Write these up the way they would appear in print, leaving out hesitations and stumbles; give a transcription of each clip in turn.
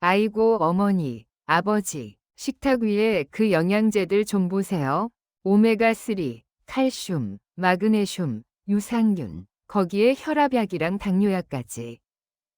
아이고 어머니, 아버지, 식탁 위에 그 영양제들 좀 보세요. 오메가3, 칼슘, 마그네슘, 유산균, 거기에 혈압약이랑 당뇨약까지.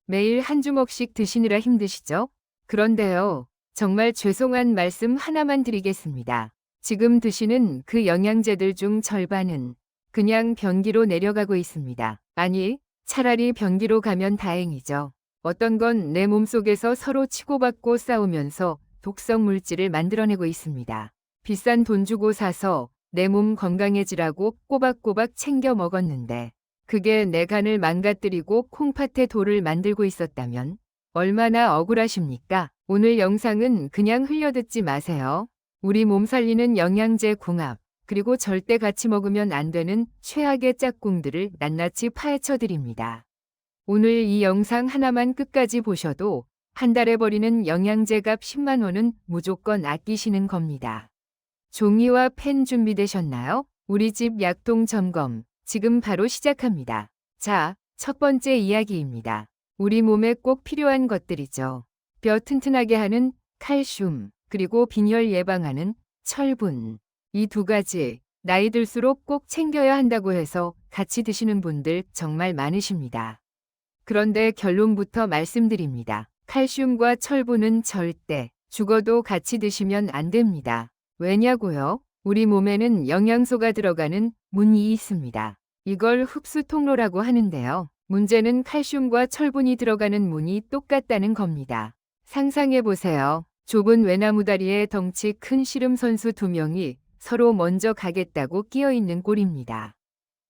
매일 한 주먹씩 드시느라 힘드시죠? 그런데요, 정말 죄송한 말씀 하나만 드리겠습니다. 지금 드시는 그 영양제들 중 절반은 그냥 변기로 내려가고 있습니다. 아니, 차라리 변기로 가면 다행이죠. 어떤 건 내 몸속에서 서로 치고받고 싸우면서 독성 물질을 만들어내고 있습니다. 비싼 돈 주고 사서 내 몸 건강해지라고 꼬박꼬박 챙겨 먹었는데 그게 내 간을 망가뜨리고 콩팥에 돌을 만들고 있었다면 얼마나 억울하십니까? 오늘 영상은 그냥 흘려듣지 마세요. 우리 몸 살리는 영양제 궁합, 그리고 절대 같이 먹으면 안 되는 최악의 짝꿍들을 낱낱이 파헤쳐 드립니다. 오늘 이 영상 하나만 끝까지 보셔도 한 달에 버리는 영양제 값 10만 원은 무조건 아끼시는 겁니다. 종이와 펜 준비되셨나요? 우리 집 약통 점검, 지금 바로 시작합니다. 자, 첫 번째 이야기입니다. 우리 몸에 꼭 필요한 것들이죠. 뼈 튼튼하게 하는 칼슘, 그리고 빈혈 예방하는 철분. 이 두 가지, 나이 들수록 꼭 챙겨야 한다고 해서 같이 드시는 분들 정말 많으십니다. 그런데 결론부터 말씀드립니다. 칼슘과 철분은 절대 죽어도 같이 드시면 안 됩니다. 왜냐고요? 우리 몸에는 영양소가 들어가는 문이 있습니다. 이걸 흡수 통로라고 하는데요. 문제는 칼슘과 철분이 들어가는 문이 똑같다는 겁니다. 상상해 보세요. 좁은 외나무 다리에 덩치 큰 씨름 선수 두 명이 서로 먼저 가겠다고 끼어 있는 꼴입니다.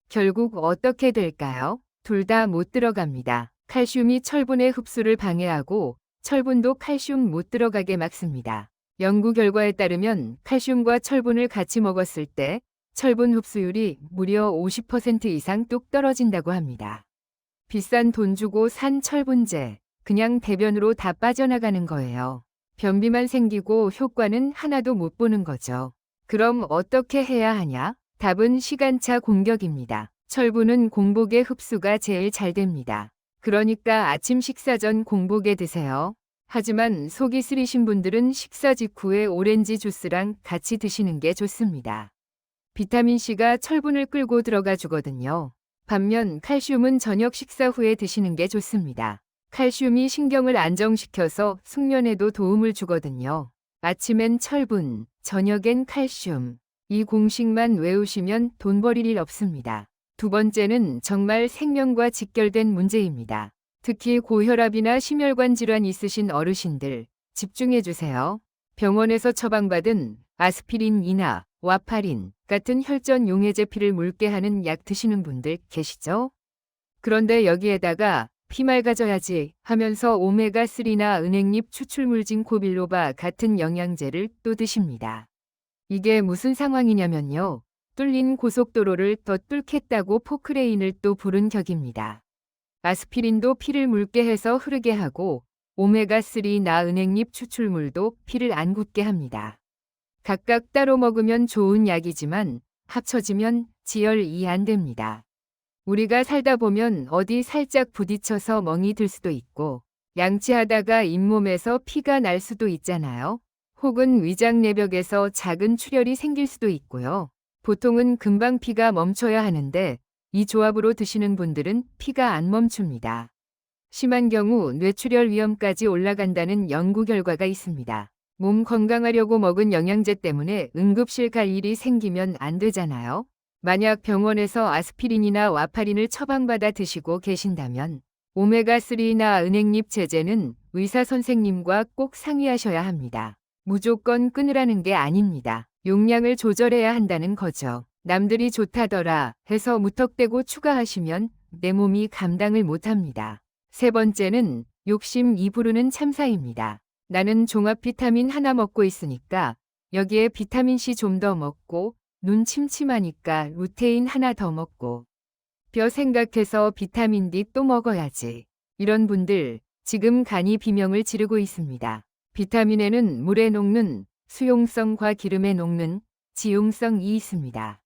결국 어떻게 될까요? 둘 다 못 들어갑니다. 칼슘이 철분의 흡수를 방해하고 철분도 칼슘 못 들어가게 막습니다. 연구 결과에 따르면 칼슘과 철분을 같이 먹었을 때 철분 흡수율이 무려 50% 이상 뚝 떨어진다고 합니다. 비싼 돈 주고 산 철분제, 그냥 대변으로 다 빠져나가는 거예요. 변비만 생기고 효과는 하나도 못 보는 거죠. 그럼 어떻게 해야 하냐? 답은 시간차 공격입니다. 철분은 공복에 흡수가 제일 잘 됩니다. 그러니까 아침 식사 전 공복에 드세요. 하지만 속이 쓰리신 분들은 식사 직후에 오렌지 주스랑 같이 드시는 게 좋습니다. 비타민C가 철분을 끌고 들어가 주거든요. 반면 칼슘은 저녁 식사 후에 드시는 게 좋습니다. 칼슘이 신경을 안정시켜서 숙면에도 도움을 주거든요. 아침엔 철분, 저녁엔 칼슘. 이 공식만 외우시면 돈 버릴 일 없습니다. 두 번째는 정말 생명과 직결된 문제입니다. 특히 고혈압이나 심혈관 질환 있으신 어르신들 집중해 주세요. 병원에서 처방받은 아스피린이나 와파린 같은 혈전 용해제 피를 묽게 하는 약 드시는 분들 계시죠? 그런데 여기에다가 피 맑아져야지 하면서 오메가3나 은행잎 추출물진 코빌로바 같은 영양제를 또 드십니다. 이게 무슨 상황이냐면요. 뚫린 고속도로를 더 뚫겠다고 포크레인을 또 부른 격입니다. 아스피린도 피를 묽게 해서 흐르게 하고 오메가3나 은행잎 추출물도 피를 안 굳게 합니다. 각각 따로 먹으면 좋은 약이지만 합쳐지면 지혈이 안 됩니다. 우리가 살다 보면 어디 살짝 부딪혀서 멍이 들 수도 있고 양치하다가 잇몸에서 피가 날 수도 있잖아요. 혹은 위장 내벽에서 작은 출혈이 생길 수도 있고요. 보통은 금방 피가 멈춰야 하는데 이 조합으로 드시는 분들은 피가 안 멈춥니다. 심한 경우 뇌출혈 위험까지 올라간다는 연구 결과가 있습니다. 몸 건강하려고 먹은 영양제 때문에 응급실 갈 일이 생기면 안 되잖아요. 만약 병원에서 아스피린이나 와파린을 처방받아 드시고 계신다면 오메가3나 은행잎 제제는 의사 선생님과 꼭 상의하셔야 합니다. 무조건 끊으라는 게 아닙니다. 용량을 조절해야 한다는 거죠. 남들이 좋다더라 해서 무턱대고 추가하시면 내 몸이 감당을 못합니다. 세 번째는 욕심 이 부르는 참사입니다. 나는 종합 비타민 하나 먹고 있으니까 여기에 비타민C 좀 더 먹고 눈 침침하니까 루테인 하나 더 먹고 뼈 생각해서 비타민 D 또 먹어야지. 이런 분들 지금 간이 비명을 지르고 있습니다. 비타민에는 물에 녹는 수용성과 기름에 녹는 지용성이 있습니다.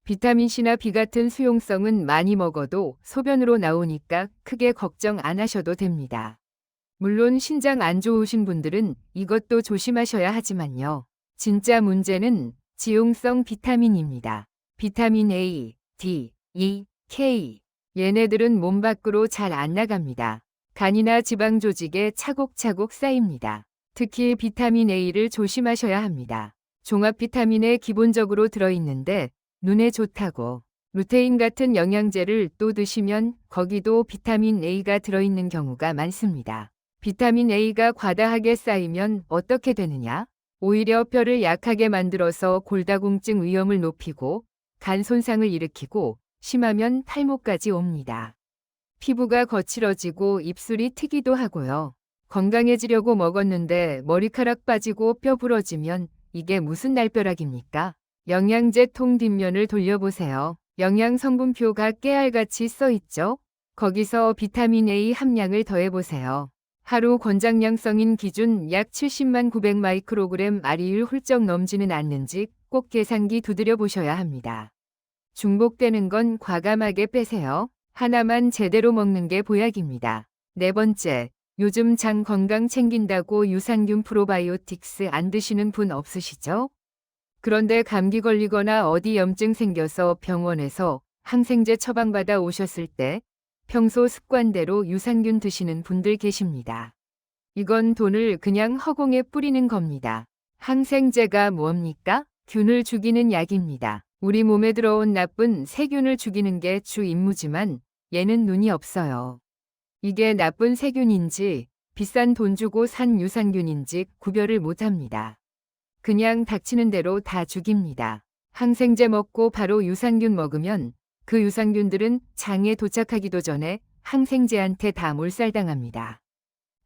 비타민C나 B 같은 수용성은 많이 먹어도 소변으로 나오니까 크게 걱정 안 하셔도 됩니다. 물론 신장 안 좋으신 분들은 이것도 조심하셔야 하지만요. 진짜 문제는 지용성 비타민입니다. 비타민 A, D, E, K. 얘네들은 몸 밖으로 잘 안 나갑니다. 간이나 지방 조직에 차곡차곡 쌓입니다. 특히 비타민 A를 조심하셔야 합니다. 종합 비타민에 기본적으로 들어있는데 눈에 좋다고 루테인 같은 영양제를 또 드시면 거기도 비타민 A가 들어있는 경우가 많습니다. 비타민 A가 과다하게 쌓이면 어떻게 되느냐? 오히려 뼈를 약하게 만들어서 골다공증 위험을 높이고 간 손상을 일으키고 심하면 탈모까지 옵니다. 피부가 거칠어지고 입술이 트기도 하고요. 건강해지려고 먹었는데 머리카락 빠지고 뼈 부러지면 이게 무슨 날벼락입니까? 영양제 통 뒷면을 돌려보세요. 영양 성분표가 깨알같이 써있죠? 거기서 비타민 A 함량을 더해보세요. 하루 권장량성인 기준 약 70만 900 마이크로그램 알이율 훌쩍 넘지는 않는지 꼭 계산기 두드려 보셔야 합니다. 중복되는 건 과감하게 빼세요. 하나만 제대로 먹는 게 보약입니다. 네 번째, 요즘 장 건강 챙긴다고 유산균 프로바이오틱스 안 드시는 분 없으시죠? 그런데 감기 걸리거나 어디 염증 생겨서 병원에서 항생제 처방받아 오셨을 때 평소 습관대로 유산균 드시는 분들 계십니다. 이건 돈을 그냥 허공에 뿌리는 겁니다. 항생제가 뭡니까? 균을 죽이는 약입니다. 우리 몸에 들어온 나쁜 세균을 죽이는 게 주 임무지만 얘는 눈이 없어요. 이게 나쁜 세균인지 비싼 돈 주고 산 유산균인지 구별을 못합니다. 그냥 닥치는 대로 다 죽입니다. 항생제 먹고 바로 유산균 먹으면 그 유산균들은 장에 도착하기도 전에 항생제한테 다 몰살당합니다.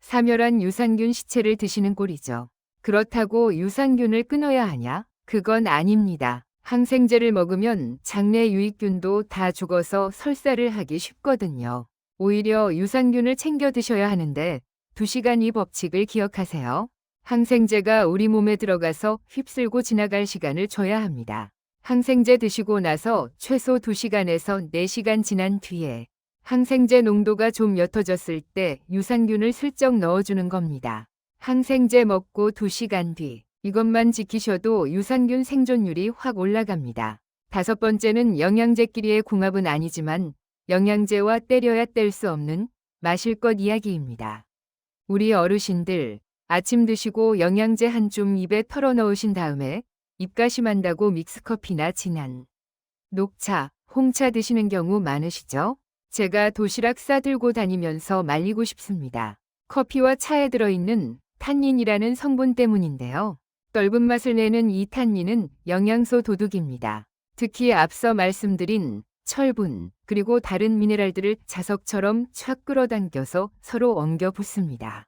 사멸한 유산균 시체를 드시는 꼴이죠. 그렇다고 유산균을 끊어야 하냐? 그건 아닙니다. 항생제를 먹으면 장내 유익균도 다 죽어서 설사를 하기 쉽거든요. 오히려 유산균을 챙겨 드셔야 하는데 2시간 이 법칙을 기억하세요. 항생제가 우리 몸에 들어가서 휩쓸고 지나갈 시간을 줘야 합니다. 항생제 드시고 나서 최소 2시간에서 4시간 지난 뒤에 항생제 농도가 좀 옅어졌을 때 유산균을 슬쩍 넣어주는 겁니다. 항생제 먹고 2시간 뒤 이것만 지키셔도 유산균 생존율이 확 올라갑니다. 5번째는 영양제끼리의 궁합은 아니지만 영양제와 때려야 뗄 수 없는 마실 것 이야기입니다. 우리 어르신들 아침 드시고 영양제 한 줌 입에 털어 넣으신 다음에 입가심한다고 믹스커피나 진한 녹차, 홍차 드시는 경우 많으시죠? 제가 도시락 싸들고 다니면서 말리고 싶습니다. 커피와 차에 들어있는 탄닌이라는 성분 때문인데요. 떫은 맛을 내는 이 탄닌은 영양소 도둑입니다. 특히 앞서 말씀드린 철분, 그리고 다른 미네랄들을 자석처럼 촥 끌어당겨서 서로 엉겨 붙습니다.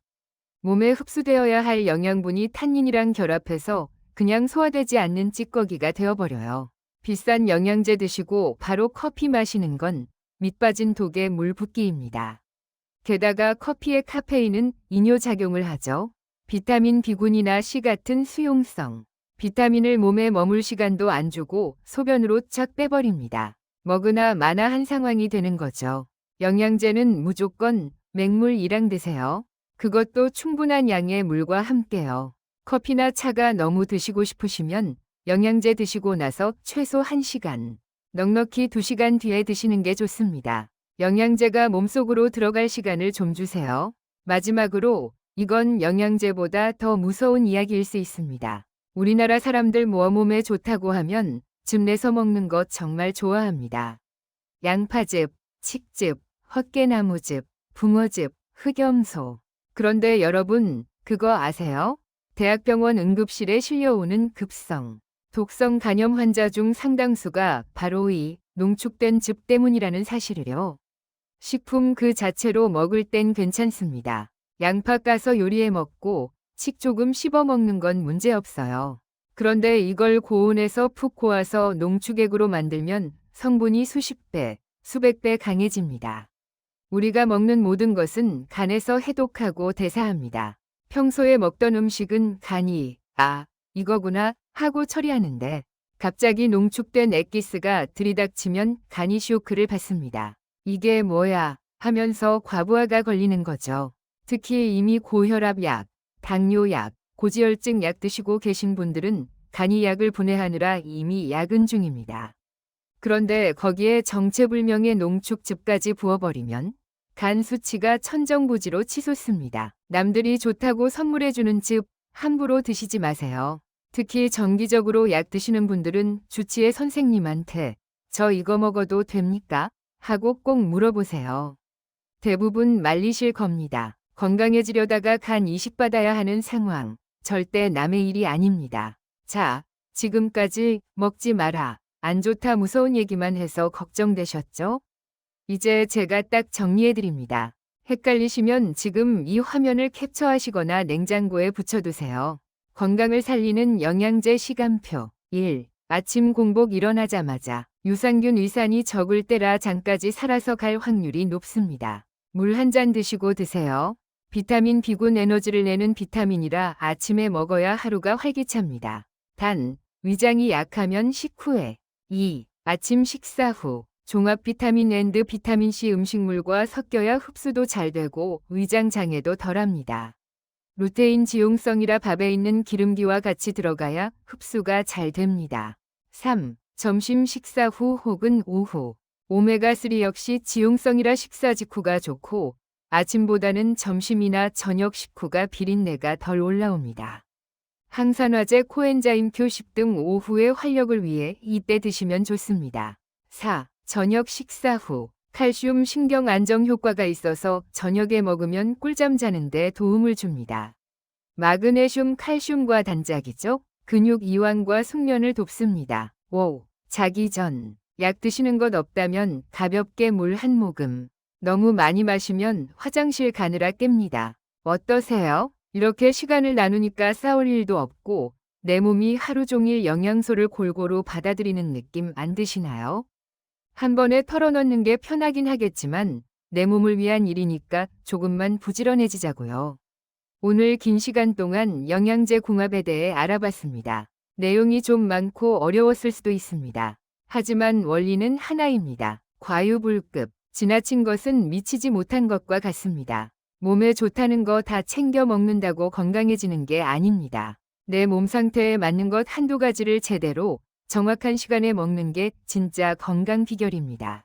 몸에 흡수되어야 할 영양분이 탄닌이랑 결합해서 그냥 소화되지 않는 찌꺼기가 되어버려요. 비싼 영양제 드시고 바로 커피 마시는 건 밑 빠진 독에 물 붓기입니다. 게다가 커피의 카페인은 이뇨작용을 하죠. 비타민 B군이나 C 같은 수용성 비타민을 몸에 머물 시간도 안 주고 소변으로 쫙 빼버립니다. 먹으나 마나한 상황이 되는 거죠. 영양제는 무조건 맹물이랑 드세요. 그것도 충분한 양의 물과 함께요. 커피나 차가 너무 드시고 싶으시면 영양제 드시고 나서 최소 1시간, 넉넉히 2시간 뒤에 드시는 게 좋습니다. 영양제가 몸속으로 들어갈 시간을 좀 주세요. 마지막으로 이건 영양제보다 더 무서운 이야기일 수 있습니다. 우리나라 사람들 몸에 좋다고 하면 즙 내서 먹는 것 정말 좋아합니다. 양파즙, 칡즙, 헛개나무즙, 붕어즙, 흑염소. 그런데 여러분 그거 아세요? 대학병원 응급실에 실려오는 급성, 독성 간염 환자 중 상당수가 바로 이 농축된 즙 때문이라는 사실을요. 식품 그 자체로 먹을 땐 괜찮습니다. 양파 까서 요리해 먹고 칡 조금 씹어 먹는 건 문제없어요. 그런데 이걸 고온에서 푹 고아서 농축액으로 만들면 성분이 수십 배, 수백 배 강해집니다. 우리가 먹는 모든 것은 간에서 해독하고 대사합니다. 평소에 먹던 음식은 간이 이거구나 하고 처리하는데 갑자기 농축된 액기스가 들이닥치면 간이 쇼크를 받습니다. 이게 뭐야 하면서 과부하가 걸리는 거죠. 특히 이미 고혈압약, 당뇨약, 고지혈증 약 드시고 계신 분들은 간이 약을 분해하느라 이미 야근 중입니다. 그런데 거기에 정체불명의 농축즙까지 부어버리면 간 수치가 천정부지로 치솟습니다. 남들이 좋다고 선물해주는 즙 함부로 드시지 마세요. 특히 정기적으로 약 드시는 분들은 주치의 선생님한테 저 이거 먹어도 됩니까? 하고 꼭 물어보세요. 대부분 말리실 겁니다. 건강해지려다가 간 이식 받아야 하는 상황. 절대 남의 일이 아닙니다. 자, 지금까지 먹지 마라. 안 좋다 무서운 얘기만 해서 걱정되셨죠? 이제 제가 딱 정리해드립니다. 헷갈리시면 지금 이 화면을 캡처하시거나 냉장고에 붙여두세요. 건강을 살리는 영양제 시간표 1. 아침 공복 일어나자마자 유산균 위산이 적을 때라 장까지 살아서 갈 확률이 높습니다. 물 한 잔 드시고 드세요. 비타민 B군 에너지를 내는 비타민이라 아침에 먹어야 하루가 활기찹니다. 단, 위장이 약하면 식후에 2. 아침 식사 후 종합 비타민 앤드 비타민 C 음식물과 섞여야 흡수도 잘 되고 위장 장애도 덜합니다. 루테인 지용성이라 밥에 있는 기름기와 같이 들어가야 흡수가 잘 됩니다. 3. 점심 식사 후 혹은 오후 오메가3 역시 지용성이라 식사 직후가 좋고 아침보다는 점심이나 저녁 식후가 비린내가 덜 올라옵니다. 항산화제 코엔자임 Q10 등 오후의 활력을 위해 이때 드시면 좋습니다. 4. 저녁 식사 후 칼슘 신경 안정 효과가 있어서 저녁에 먹으면 꿀잠 자는데 도움을 줍니다. 마그네슘 칼슘과 단짝이죠. 근육 이완과 숙면을 돕습니다. 5. 자기 전 약 드시는 것 없다면 가볍게 물 한 모금. 너무 많이 마시면 화장실 가느라 깹니다. 어떠세요? 이렇게 시간을 나누니까 싸울 일도 없고 내 몸이 하루 종일 영양소를 골고루 받아들이는 느낌 안 드시나요? 한 번에 털어넣는 게 편하긴 하겠지만 내 몸을 위한 일이니까 조금만 부지런해지자고요. 오늘 긴 시간 동안 영양제 궁합에 대해 알아봤습니다. 내용이 좀 많고 어려웠을 수도 있습니다. 하지만 원리는 하나입니다. 과유불급, 지나친 것은 미치지 못한 것과 같습니다. 몸에 좋다는 거 다 챙겨 먹는다고 건강해지는 게 아닙니다. 내 몸 상태에 맞는 것 한두 가지를 제대로 정확한 시간에 먹는 게 진짜 건강 비결입니다.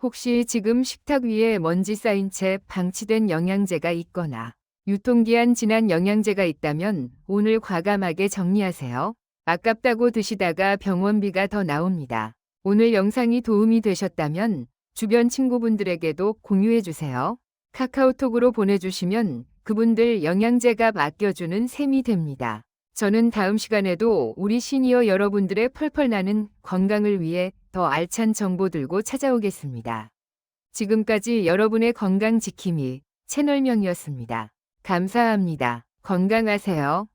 혹시 지금 식탁 위에 먼지 쌓인 채 방치된 영양제가 있거나 유통기한 지난 영양제가 있다면 오늘 과감하게 정리하세요. 아깝다고 드시다가 병원비가 더 나옵니다. 오늘 영상이 도움이 되셨다면 주변 친구분들에게도 공유해주세요. 카카오톡으로 보내주시면 그분들 영양제가 맡겨주는 셈이 됩니다. 저는 다음 시간에도 우리 시니어 여러분들의 펄펄 나는 건강을 위해 더 알찬 정보 들고 찾아오겠습니다. 지금까지 여러분의 건강 지킴이 채널명이었습니다. 감사합니다. 건강하세요.